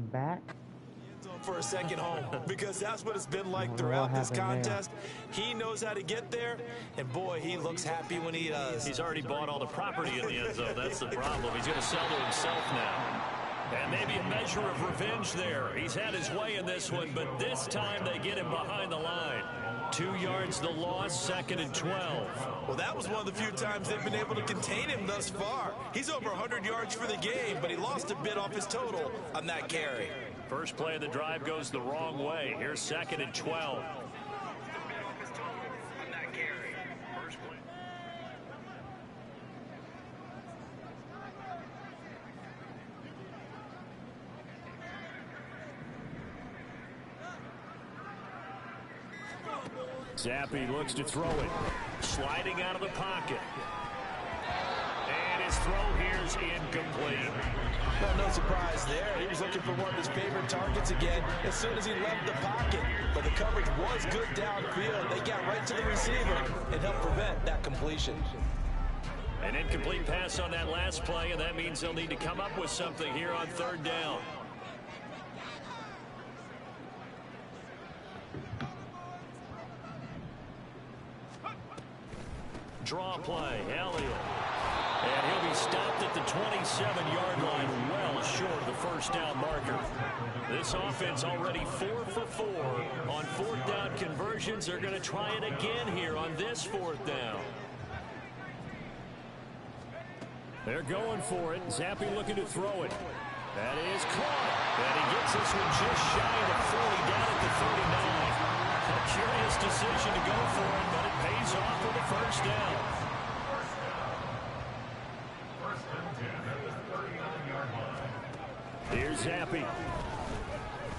back. For a second home, because that's what it's been like throughout this contest. He knows how to get there, and boy, he looks happy when he does. He's already bought all the property in the end zone. That's the problem. He's going to sell to himself now. And maybe a measure of revenge there. He's had his way in this one, but this time they get him behind the line. 2 yards the loss, 2nd and 12. Well, that was one of the few times they've been able to contain him thus far. He's over 100 yards for the game, but he lost a bit off his total on that carry. First play of the drive goes the wrong way. Here's 2nd and 12. Zappi looks to throw it. Sliding out of the pocket. And his throw here is incomplete. Well, no surprise there. He was looking for one of his favorite targets again as soon as he left the pocket. But the coverage was good downfield. They got right to the receiver and helped prevent that completion. An incomplete pass on that last play, and that means they'll need to come up with something here on 3rd down. Draw play, Elliott. And he'll be stopped at the 27-yard line, well short of the first down marker. This offense already 4 for 4 on 4th down conversions. They're going to try it again here on this 4th down. They're going for it. Zappi looking to throw it. That is caught. And he gets this one just shy of the 40, down at the 39. A curious decision to go for it, but it pays off for the first down. Here's Zappi.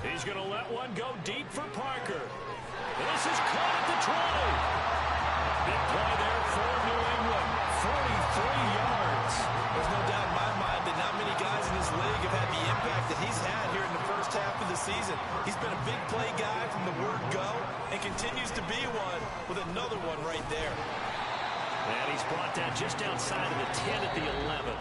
He's going to let one go deep for Parker. This is caught at the 20. Big play there for New England. 43 yards. There's no doubt in my mind that not many guys in this league have had the impact that he's had here in the first half of the season. He's been a big play guy from the word go and continues to be one with another one right there. And he's brought down just outside of the 10 at the 11.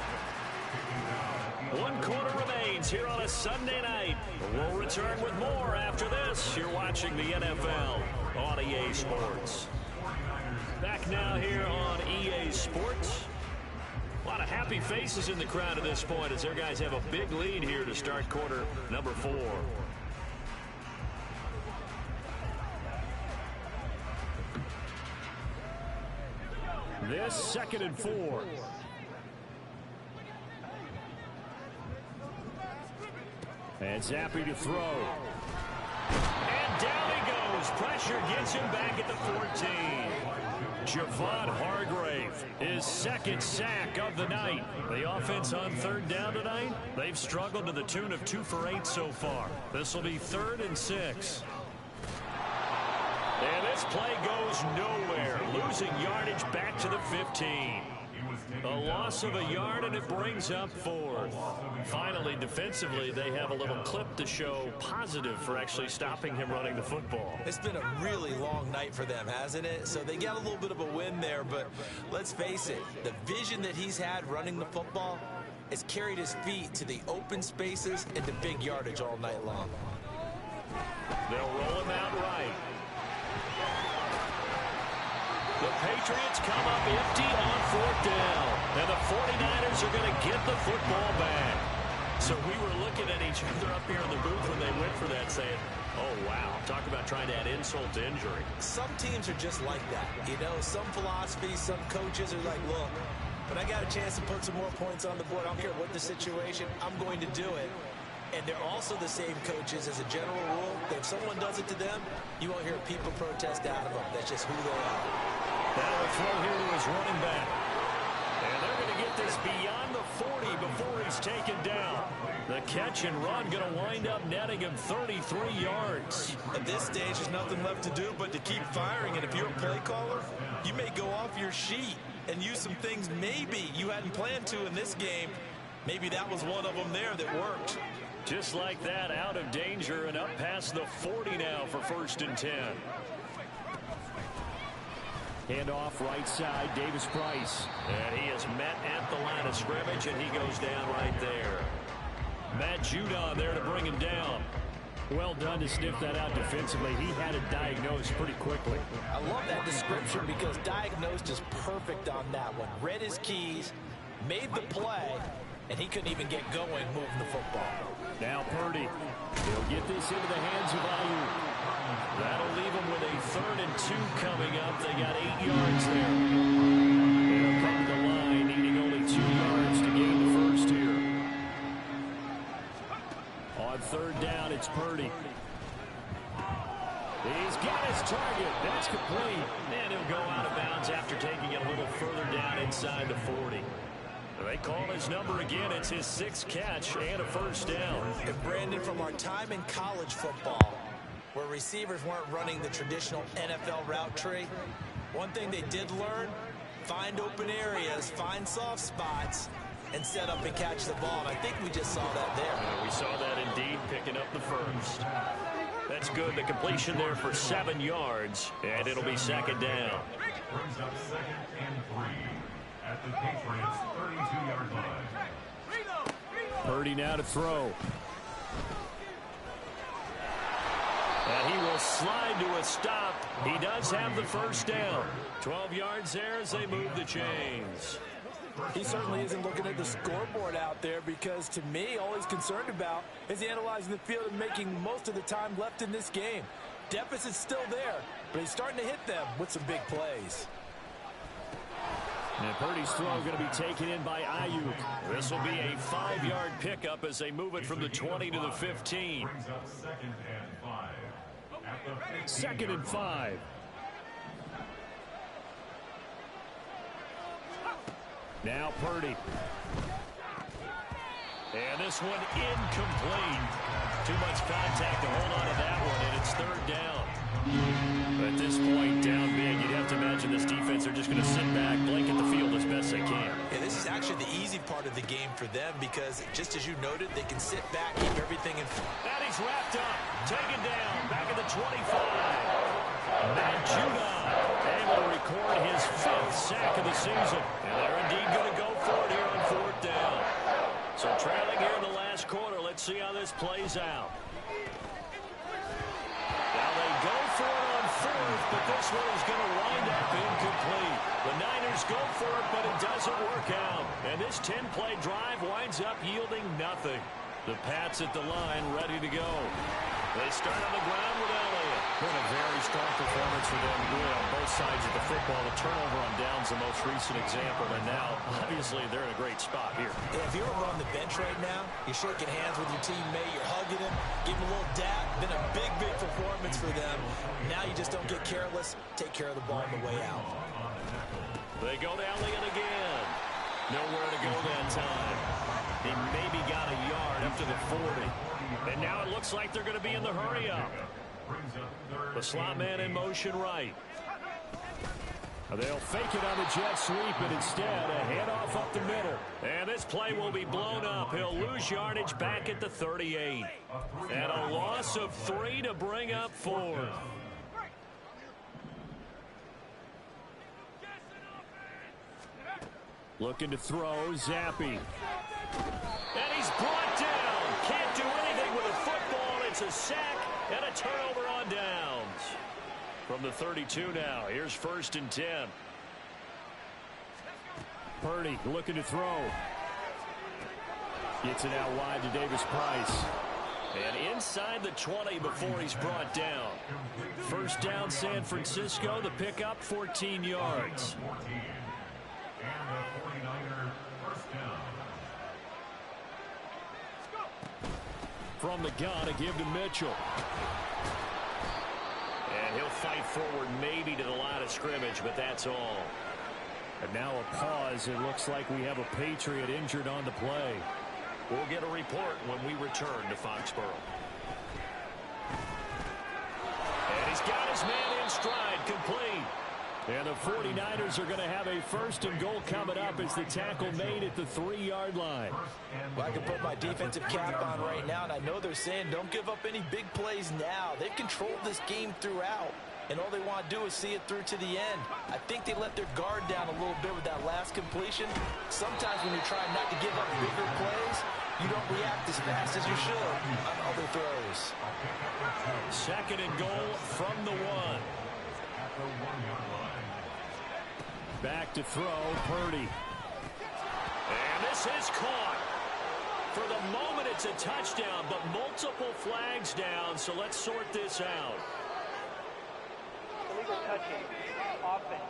1 quarter remains here on a Sunday night. We'll return with more after this. You're watching the NFL on EA Sports. Back now here on EA Sports. A lot of happy faces in the crowd at this point as their guys have a big lead here to start quarter number 4. This 2nd and 4. And Zappi to throw. And down he goes. Pressure gets him back at the 14. Javon Hargrave, his 2nd sack of the night. The offense on 3rd down tonight, they've struggled to the tune of 2 for 8 so far. This will be 3rd and 6. And this play goes nowhere. Losing yardage back to the 15. A loss of a yard, and it brings up 4th. Finally, defensively, they have a little clip to show positive for actually stopping him running the football. It's been a really long night for them, hasn't it? So they got a little bit of a win there, but let's face it, the vision that he's had running the football has carried his feet to the open spaces and to big yardage all night long. They'll roll him out right. The Patriots come up empty on 4th down. And the 49ers are going to get the football back. So we were looking at each other up here in the booth when they went for that saying, oh, wow, talk about trying to add insult to injury. Some teams are just like that. You know, some philosophies, some coaches are like, look, when I got a chance to put some more points on the board, I don't care what the situation, I'm going to do it. And they're also the same coaches as a general rule that if someone does it to them, you won't hear people protest out of them. That's just who they are. That'll throw here to his running back. And they're going to get this beyond the 40 before he's taken down. The catch and run going to wind up netting him 33 yards. At this stage, there's nothing left to do but to keep firing. And if you're a play caller, you may go off your sheet and use some things maybe you hadn't planned to in this game. Maybe that was one of them there that worked. Just like that, out of danger and up past the 40 now for 1st and 10. Handoff right side, Davis Price. And he is met at the line of scrimmage, and he goes down right there. Matt Judon there to bring him down. Well done to sniff that out defensively. He had it diagnosed pretty quickly. I love that description because diagnosed is perfect on that one. Read his keys, made the play, and he couldn't even get going moving the football. Now Purdy. He'll get this into the hands of Ayuk. That'll leave him with a 3rd and 2 coming up. They got 8 yards there. They'll come to the line, needing only 2 yards to gain the first here. On 3rd down, it's Purdy. He's got his target. That's complete. And he'll go out of bounds after taking it a little further down inside the 40. They call his number again. It's his 6th catch and a 1st down. And Brandon, from our time in college football, where receivers weren't running the traditional NFL route tree, one thing they did learn, find open areas, find soft spots, and set up and catch the ball. And I think we just saw that there. We saw that indeed, picking up the 1st. That's good. The completion there for 7 yards, and it'll be 2nd down. Brings up 2nd and 3 at the Patriots 32-yard line. Purdy now to throw. And he will slide to a stop. He does have the 1st down. 12 yards there as they move the chains. He certainly isn't looking at the scoreboard out there because, to me, all he's concerned about is analyzing the field and making most of the time left in this game. Deficit's still there, but he's starting to hit them with some big plays. And Purdy's throw going to be taken in by Ayuk. This will be a 5-yard pickup as they move it from the 20 to the 15. Brings up 2nd and 5 at the 2nd and 5. Now Purdy. And this one incomplete. Too much contact to hold on to that one, and it's 3rd down. At this point, down big, you'd have to imagine this defense are just going to sit back, blanket the field as best they can. Yeah, this is actually the easy part of the game for them because, just as you noted, they can sit back, keep everything in. And he's wrapped up, taken down, back at the 25. Matt Judon able to record his 5th sack of the season. And they're indeed going to go for it here on 4th down. So trailing here in the last quarter, let's see how this plays out. Now they go for it on 4th, but this one is going to wind up incomplete. The Niners go for it, but it doesn't work out. And this 10-play drive winds up yielding nothing. The Pats at the line, ready to go. They start on the ground with Elliott. Been a very strong performance for them, really, on both sides of the football. The turnover on down's the most recent example, and now, obviously, they're in a great spot here. Yeah, if you're on the bench right now, you're shaking hands with your teammate, you're hugging him, give him a little dap. Been a big, big performance for them. Now you just don't get careless. Take care of the ball on the way out. They go to Elliott again. Nowhere to go that time. He maybe got a yard up to the 40. And now it looks like they're going to be in the hurry-up. The slot man in motion right. They'll fake it on the jet sweep, and instead a handoff up the middle. And this play will be blown up. He'll lose yardage back at the 38. And a loss of 3 to bring up 4. Looking to throw, Zappy. And he's brought down. Can't do anything with a football. It's a sack and a turnover on downs. From the 32 now, here's 1st and 10. Purdy looking to throw. Gets it out wide to Davis Price. And inside the 20 before he's brought down. 1st down, San Francisco. The pickup, 14 yards. And the 49er 1st down. From the gun, a give to Mitchell. And he'll fight forward maybe to the line of scrimmage, but that's all. And now a pause. It looks like we have a Patriot injured on the play. We'll get a report when we return to Foxborough. And he's got his man in stride, complete. And the 49ers are going to have a 1st and goal coming up as the tackle made at the 3-yard line. Well, I can put my defensive cap on right now, and I know they're saying don't give up any big plays now. They've controlled this game throughout, and all they want to do is see it through to the end. I think they let their guard down a little bit with that last completion. Sometimes when you're trying not to give up bigger plays, you don't react as fast as you should on other throws. Second and goal from the 1. Back to throw, Purdy. And this is caught. For the moment, it's a touchdown, but multiple flags down, so let's sort this out. Illegal touching. Offense.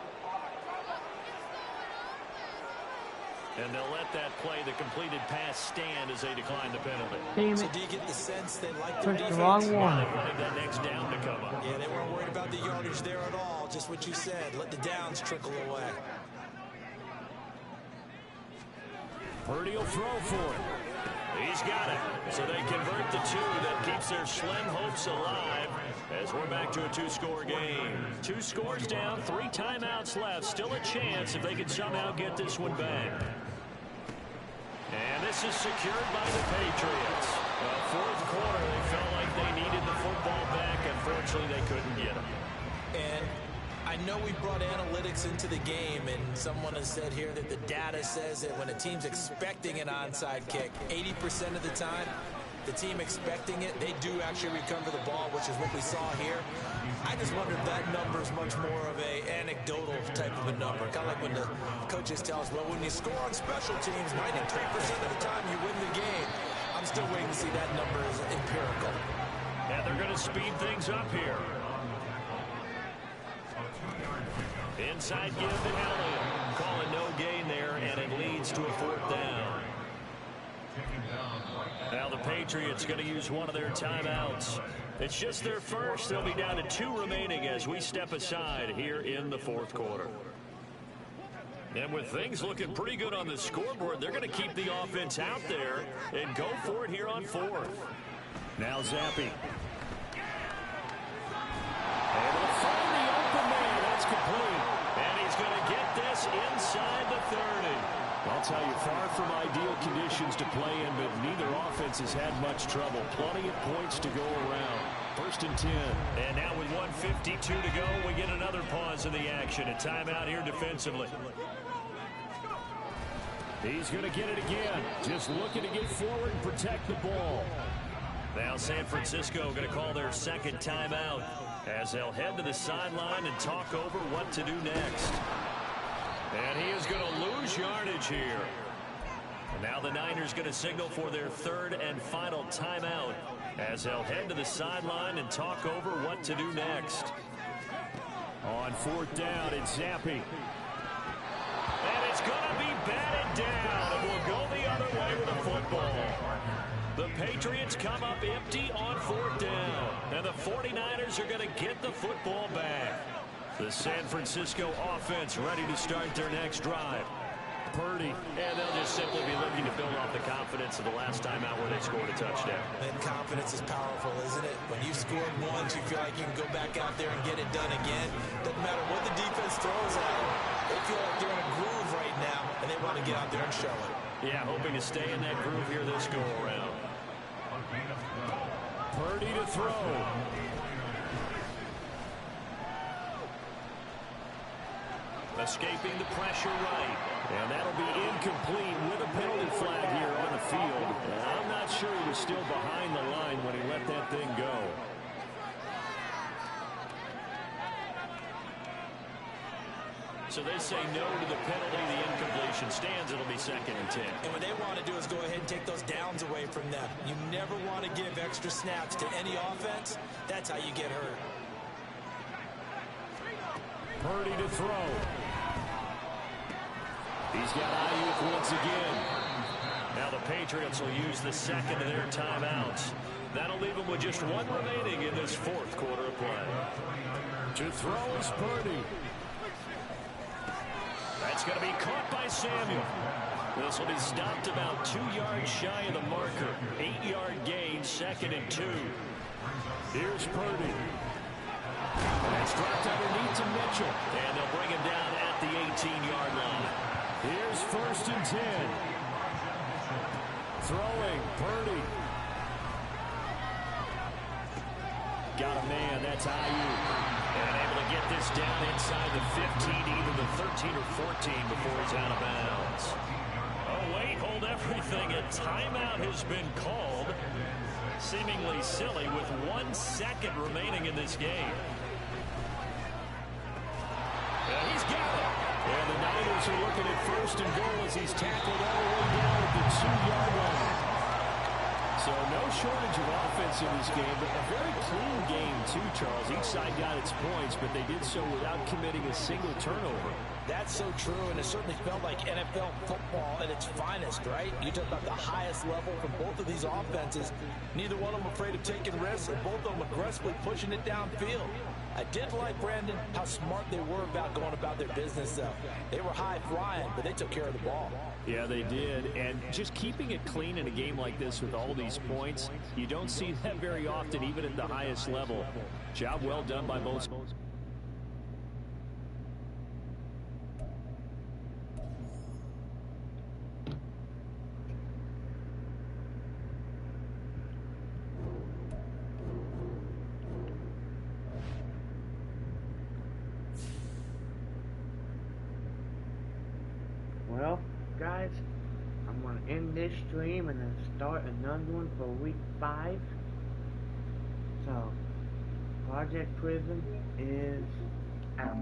And they'll let that play, the completed pass, stand as they decline the penalty. Damn So it. do you get the sense they like their Pushed defense? the wrong They one. wanted that next down to come up. Yeah, they weren't worried about the yardage there at all. Just what you said. Let the downs trickle away. Purdy will throw for it. He's got it. So they convert the 2 that keeps their slim hopes alive as we're back to a 2-score game. 2 scores down, 3 timeouts left. Still a chance if they can somehow get this one back. And this is secured by the Patriots. Fourth quarter, they felt like they needed the football back. Unfortunately, they couldn't get it. And I know we brought analytics into the game, and someone has said here that the data says that when a team's expecting an onside kick, 80% of the time, the team expecting it, they do actually recover the ball, which is what we saw here. I just wonder if that number is much more of a anecdotal type of a number. Kind of like when the coaches tell us, well, when you score on special teams, 93% of the time you win the game. I'm still waiting to see that number is empirical. And they're going to speed things up here. Inside give to Elliott. Calling no gain there, and it leads to a 4th down. Now the Patriots going to use one of their timeouts. It's just their first. They'll be down to 2 remaining as we step aside here in the 4th quarter. And with things looking pretty good on the scoreboard, they're going to keep the offense out there and go for it here on 4th. Now Zappi. Able to find the open man. That's complete. And he's going to get this inside the 30. I'll tell you, far from ideal conditions to play in, but neither offense has had much trouble. Plenty of points to go around. 1st and 10. And now with 1:52 to go, we get another pause in the action. A timeout here defensively. He's going to get it again. Just looking to get forward and protect the ball. Now San Francisco going to call their 2nd timeout as they'll head to the sideline and talk over what to do next. And he is going to lose yardage here. And now the Niners going to signal for their 3rd and final timeout as they'll head to the sideline and talk over what to do next. On 4th down, it's Zappi. And it's going to be batted down, and we'll go the other way with the football. The Patriots come up empty on 4th down, and the 49ers are going to get the football back. The San Francisco offense ready to start their next drive. Purdy, and they'll just simply be looking to build off the confidence of the last time out where they scored a touchdown. And confidence is powerful, isn't it? When you scored once, you feel like you can go back out there and get it done again. Doesn't matter what the defense throws at them. They feel like they're in a groove right now, and they want to get out there and show it. Yeah, hoping to stay in that groove here this go-around. Purdy to throw. Escaping the pressure right. And that'll be incomplete with a penalty flag here on the field. And I'm not sure he was still behind the line when he let that thing go. So they say no to the penalty. The incompletion stands. It'll be 2nd and 10. And what they want to do is go ahead and take those downs away from them. You never want to give extra snaps to any offense. That's how you get hurt. Purdy to throw. He's got Ayuk once again. Now the Patriots will use the 2nd of their timeouts. That'll leave them with just 1 remaining in this 4th quarter of play. To throw is Purdy. That's going to be caught by Samuel. This will be stopped about 2 yards shy of the marker. 8-yard gain, 2nd and 2. Here's Purdy. That's dropped underneath to Mitchell. And they'll bring him down at the 18-yard line. Here's 1st and 10. Throwing, Purdy. Got a man, that's Ayuk. And able to get this down inside the 15, either the 13 or 14 before he's out of bounds. Oh, wait, hold held everything. A timeout has been called. Seemingly silly with 1 second remaining in this game. And he's got it. And the Niners are looking at 1st and goal as he's tackled all the way down at the 2-yard line. So no shortage of offense in this game, but a very clean game too, Charles. Each side got its points, but they did so without committing a single turnover. That's so true, and it certainly felt like NFL football at its finest, right? You talk about the highest level from both of these offenses. Neither one of them afraid of taking risks, and both of them aggressively pushing it downfield. I did like, Brandon, how smart they were about going about their business, though. They were high-flying, but they took care of the ball. Yeah, they did, and just keeping it clean in a game like this with all these points, you don't see that very often, even at the highest level. Job well done by both. Well, guys, I'm going to end this stream and then start another one for week 5. So, Project Prison is out.